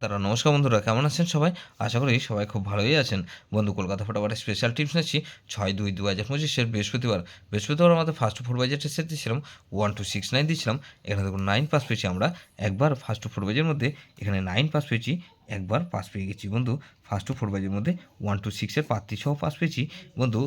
নমস্কার বন্ধুরা, কেমন আছেন সবাই? আশা করি সবাই খুব ভালোই আছেন। বন্ধু, কলকাতা ফটাফটের স্পেশাল টিপস নিচ্ছি 6/2/2025 বৃহস্পতিবার আমাদের ফার্স্ট টু ফোর বাজেটের সেট দিয়েছিলাম 1269 দিয়েছিলাম। এখানে দেখুন 9 পাস পেয়েছি আমরা একবার ফার্স্ট টু ফোর বাজের মধ্যে। এখানে 9 পাস পেয়েছি, একবার পাস পেয়ে গেছি বন্ধু। ফার্স্ট টু ফোর বাজের মধ্যে 126 এর প্রার্থী সহ পাস পেয়েছি বন্ধু।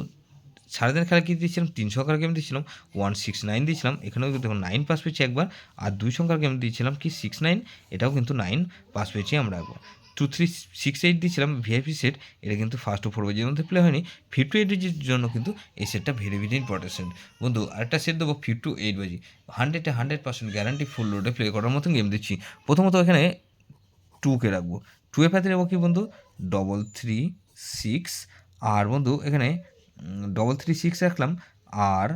সারাদিনের খেলা কী দিয়েছিলাম, 3 সংখ্যার গেম দিয়েছিলাম 169 দিয়েছিলাম। এখানেও কিন্তু দেখুন 9 পাস পেয়েছি একবার। আর 2 সংখ্যার গেম দিয়েছিলাম কি 69, এটাও কিন্তু 9 পাস পেয়েছি আমরা একবার। 2368 দিয়েছিলাম ভিআইপি সেট, এটা কিন্তু ফার্স্ট টু ফোর বাজের মধ্যে প্লে হয়নি। 5 to 8 বাজির জন্য কিন্তু এই সেটটা ভেরি ভেরি ইম্পর্টেন্ট সেট বন্ধু। আরেকটা সেট দেবো 5 to 8 বাজি, 100% গ্যারান্টি ফুল লোডে প্লে করার মতন গেম দিচ্ছি। প্রথমত এখানে 2কে রাখবো, 2 এর পাতে রাখবো কি বন্ধু 336। আর বন্ধু এখানে 336 রাখলাম আর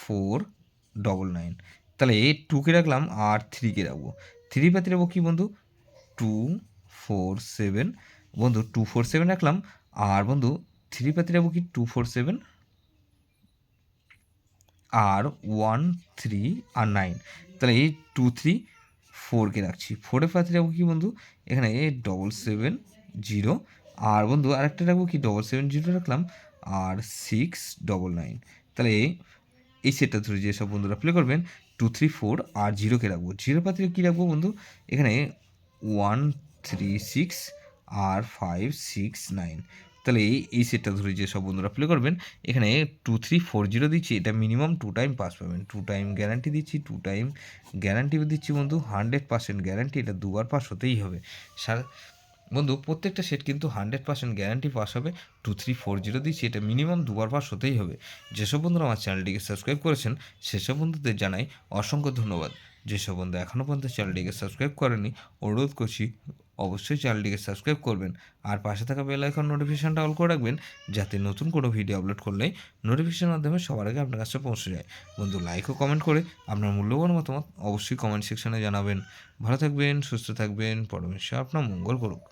499। তাহলে 2কে রাখলাম আর 3কে রাখবো। 3 পাতে রাখবো কি বন্ধু 247 বন্ধু, 247 রাখলাম। আর বন্ধু 3 পাতে রাখবো কি 247 আর 13 আর 9। তাহলে 234কে রাখছি। 4-এর পাতে রাখবো কি বন্ধু এখানে 770। আর বন্ধু আরেকটা রাখবো কি 770 রাখলাম আর 699। তাহলে এই সেটটা ধরে যেসব বন্ধুরা প্লে করবেন 234 আর 0কে রাখবো। 0 পাতে কী রাখবো বন্ধু এখানে 136 আর 569। তাহলে এই সেটটা ধরে যেসব বন্ধুরা প্লে করবেন এখানে 2340 দিচ্ছি, এটা মিনিমাম 2 টাইম পাস পাবেন। 2 টাইম গ্যারান্টি দিচ্ছি, 2 টাইম গ্যারান্টি দিচ্ছি বন্ধু, 100% গ্যারান্টি, এটা দুবার পাস হতেই হবে। বন্ধু প্রত্যেকটা সেট কিন্তু 100% গ্যারান্টি পাস হবে। 2340 দিচ্ছি, এটা মিনিমাম দুবার পাস হতেই হবে। যেসব বন্ধুরা আমার চ্যানেলটিকে সাবস্ক্রাইব করেছেন সেসব বন্ধুদের জানাই অসংখ্য ধন্যবাদ। যেসব বন্ধু এখনও পর্যন্ত চ্যানেলটিকে সাবস্ক্রাইব করেনি অনুরোধ করছি অবশ্যই চ্যানেলটিকে সাবস্ক্রাইব করবেন। আর পাশে থাকা বেল আইকন নোটিফিকেশনটা অল করে রাখবেন, যাতে নতুন কোনো ভিডিও আপলোড করলেই নোটিফিকেশনের মাধ্যমে সবার আগে আপনার কাছে পৌঁছে যায়। বন্ধু লাইক ও কমেন্ট করে আপনার মূল্যবান মতামত অবশ্যই কমেন্ট সেকশনে জানাবেন। ভালো থাকবেন, সুস্থ থাকবেন, পরমেশ্বর আপনার মঙ্গল করুক।